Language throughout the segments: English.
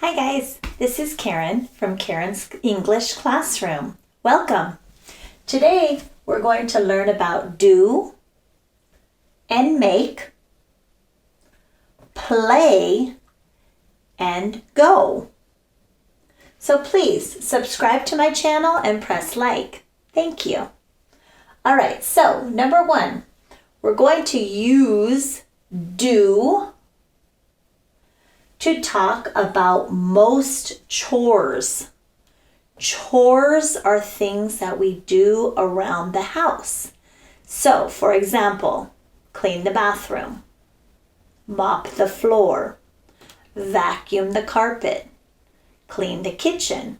Hi guys, this is Karen from Karen's English Classroom. Welcome. Today we're going to learn about do and make, play, and go. So please subscribe to my channel and press like. Thank you. All right, so number one, we're going to use do to talk about most chores. Chores are things that we do around the house. So, for example, clean the bathroom, mop the floor, vacuum the carpet, clean the kitchen,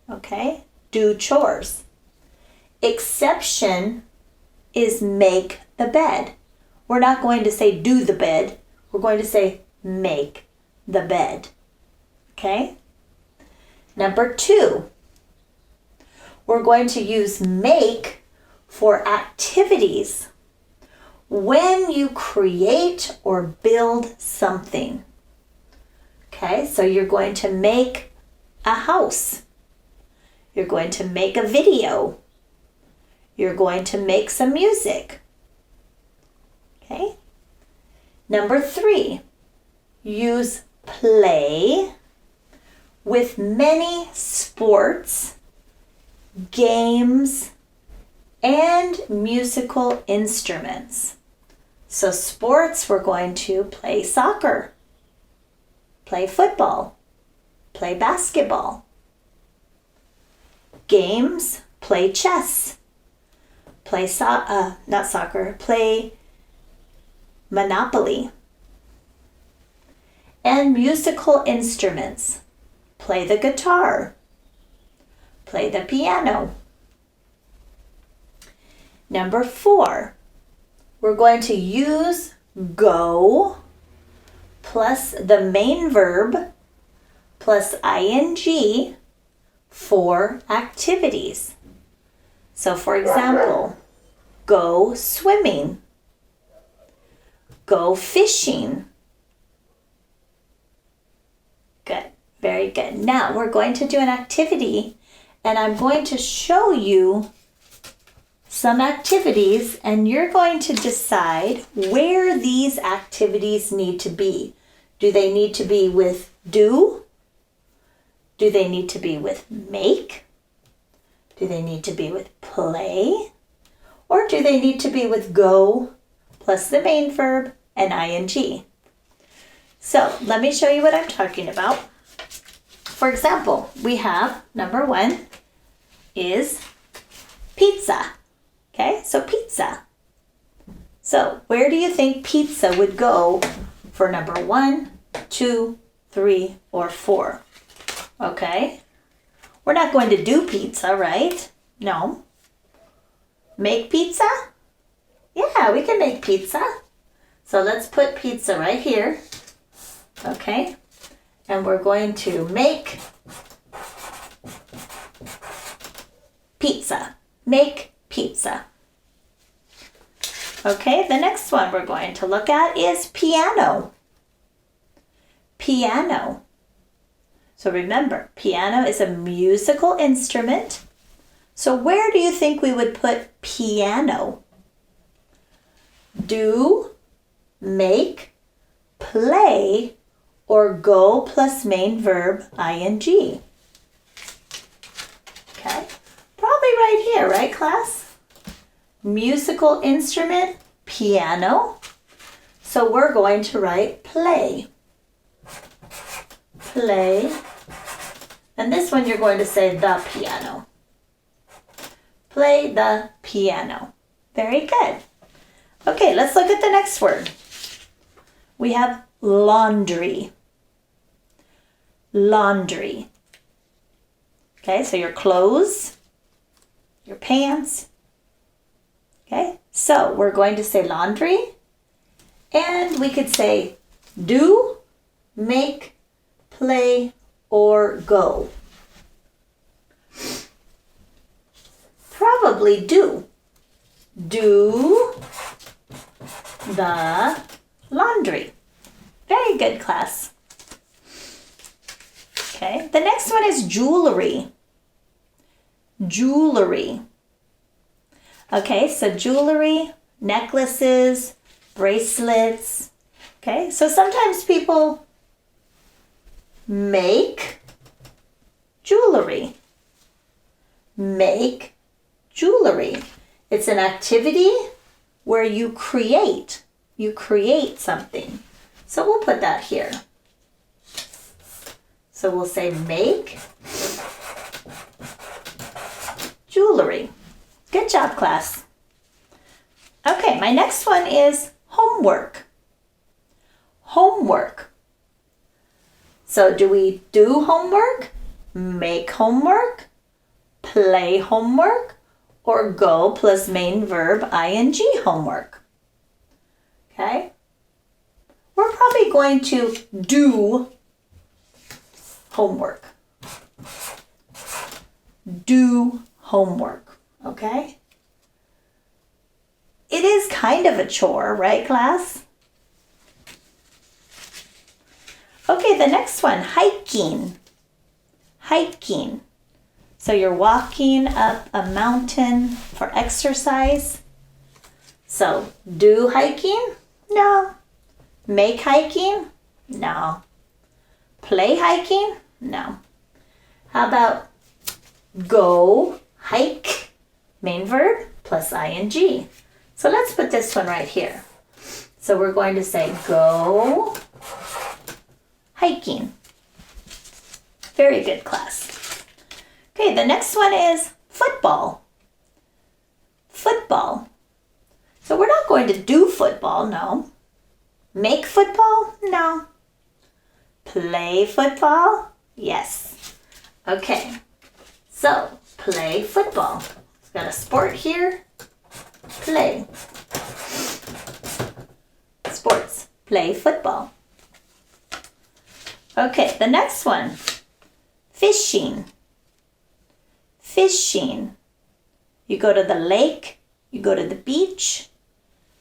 okay? Do chores. Exception is make the bed. We're not going to say do the bed. We're going to say make the bed. Okay? Number two, we're going to use make for activities when you create or build something. Okay, so you're going to make a house. You're going to make a video. You're going to make some music. Okay? Number three, use play with many sports, games, and musical instruments. So sports, we're going to play soccer, play football, play basketball. Games, play chess, play play Monopoly. And musical instruments, play the guitar, play the piano. Number four, we're going to use go plus the main verb plus ing for activities. So for example, go swimming, go fishing. Good, very good. Now we're going to do an activity and I'm going to show you some activities and you're going to decide where these activities need to be. Do they need to be with do? Do they need to be with make? Do they need to be with play? Or do they need to be with go plus the main verb and ing? So let me show you what I'm talking about. For example, we have number one is pizza. Okay, so pizza. So where do you think pizza would go for number 1, 2, 3, or 4? Okay, we're not going to do pizza, right? No. Make pizza? Yeah, we can make pizza. So let's put pizza right here. Okay, and we're going to make pizza. Make pizza. Okay, the next one we're going to look at is piano. Piano. So remember, piano is a musical instrument. So where do you think we would put piano? Do, make, play, or go plus main verb ing. Okay, probably right here, right class? Musical instrument, piano. So we're going to write play. Play. And this one you're going to say the piano. Play the piano. Very good. Okay, let's look at the next word. We have laundry. Laundry. Okay, so your clothes, your pants. Okay, so we're going to say laundry, and we could say do, make, play, or go. Probably do. Do the laundry. Very good, class. Okay, the next one is jewelry. Jewelry. Okay, so jewelry, necklaces, bracelets. Okay, so sometimes people make jewelry. Make jewelry. It's an activity where you create something. So we'll put that here. So we'll say make jewelry. Good job, class. Okay, my next one is homework. Homework. So do we do homework, make homework, play homework, or go plus main verb ing homework? Okay? We're probably going to do homework. Do homework, okay? It is kind of a chore, right, class? Okay, the next one, hiking. Hiking. So you're walking up a mountain for exercise. So, do hiking? No. Make hiking? No. Play hiking? No. How about go hike? Main verb plus ing. So let's put this one right here. So we're going to say go hiking. Very good, class. Okay, the next one is football. Football. So we're not going to do football, no. Make football? No. Play football? Yes. Okay, so play football. It's got a sport here. Play. Sports. Play football. Okay, the next one. Fishing. Fishing. You go to the lake. You go to the beach.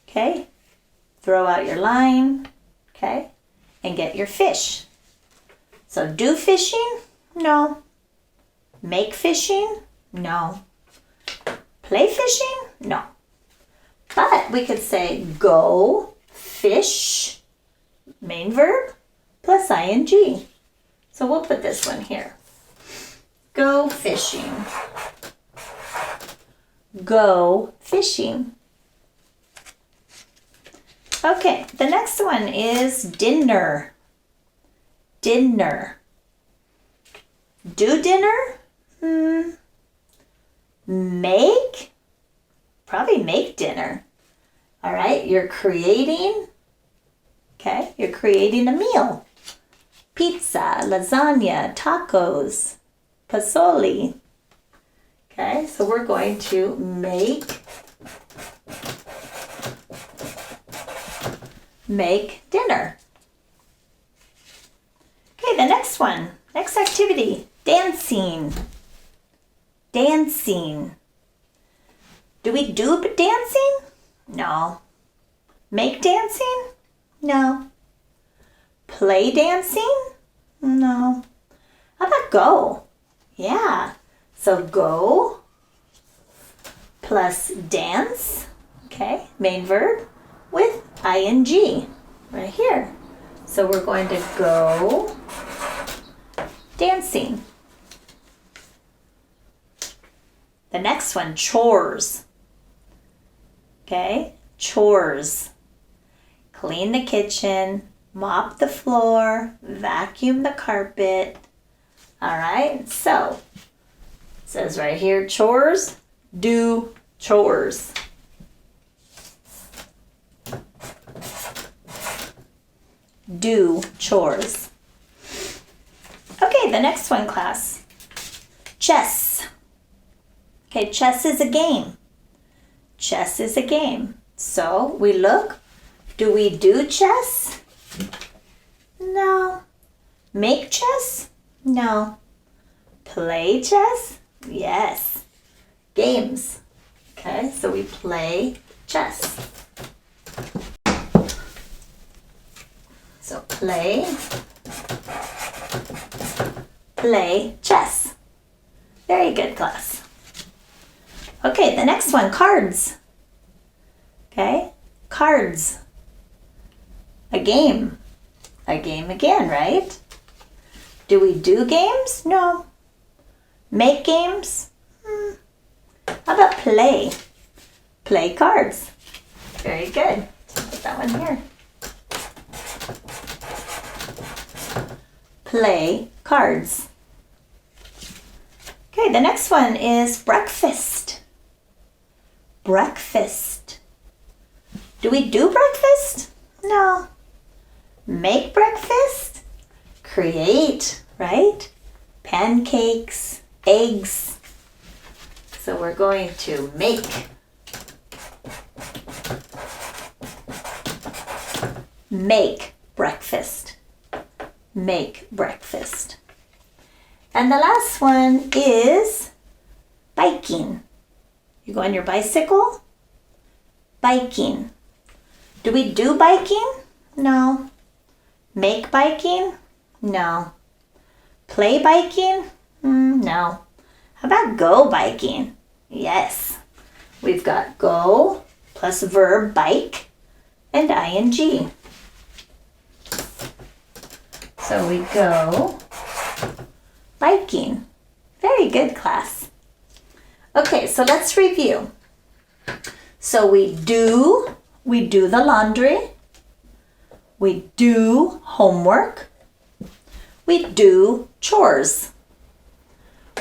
Okay. Throw out your line. Okay. And get your fish. So do fishing? No. Make fishing? No. Play fishing? No. But we could say go fish, main verb, plus ing. So we'll put this one here. Go fishing. Go fishing. Okay, the next one is dinner. Dinner. Do dinner? Make? Probably make dinner. All right, you're creating. Okay, you're creating a meal. Pizza, lasagna, tacos, pozole. Okay, so we're going to make dinner. Okay, the next one, next activity, dancing. Dancing. Do we do dancing? No. Make dancing? No. Play dancing? No. How about go? Yeah. So go plus dance, okay, main verb, with ing right here. So we're going to go dancing. The next one, chores. Okay, chores. Clean the kitchen, mop the floor, vacuum the carpet. All right, so it says right here, chores, do chores. Do chores. Okay, the next one, class. Chess. Okay, chess is a game. Chess is a game. So we look. Do we do chess? No. Make chess? No. Play chess? Yes. Games. Okay, so we play chess. So play play chess. Very good, class. Okay, the next one, cards. Okay, cards. A game. A game again, right? Do we do games? No. Make games? How about play? Play cards. Very good. Put that one here. Play cards. Okay, the next one is breakfast. Breakfast. Do we do breakfast? No. Make breakfast? Create, right? Pancakes, eggs. So we're going to make. Make breakfast. Make breakfast. And the last one is biking. You go on your bicycle? Biking. Do we do biking? No. Make biking? No. Play biking? No. How about go biking? Yes. We've got go plus verb bike and ing. So we go biking. Very good, class. Okay, so let's review. So we do the laundry. We do homework. We do chores.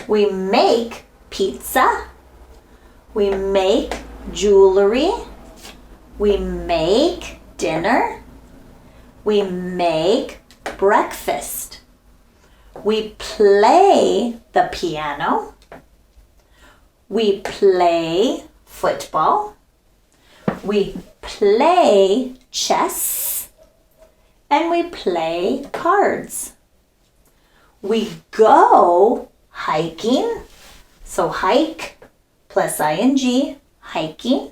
We make pizza. We make jewelry. We make dinner. We make breakfast. We play the piano. We play football. We play chess. And we play cards. We go hiking. So hike plus ing, hiking.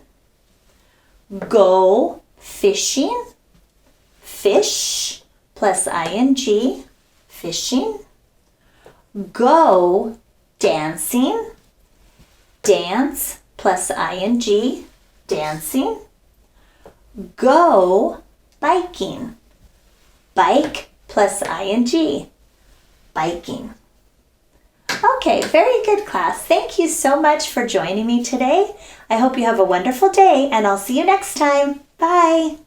Go fishing. Fish plus ing, fishing. Go dancing. Dance plus ing, dancing. Go biking. Bike plus ing, biking. Okay, very good, class. Thank you so much for joining me today. I hope you have a wonderful day, and I'll see you next time. Bye.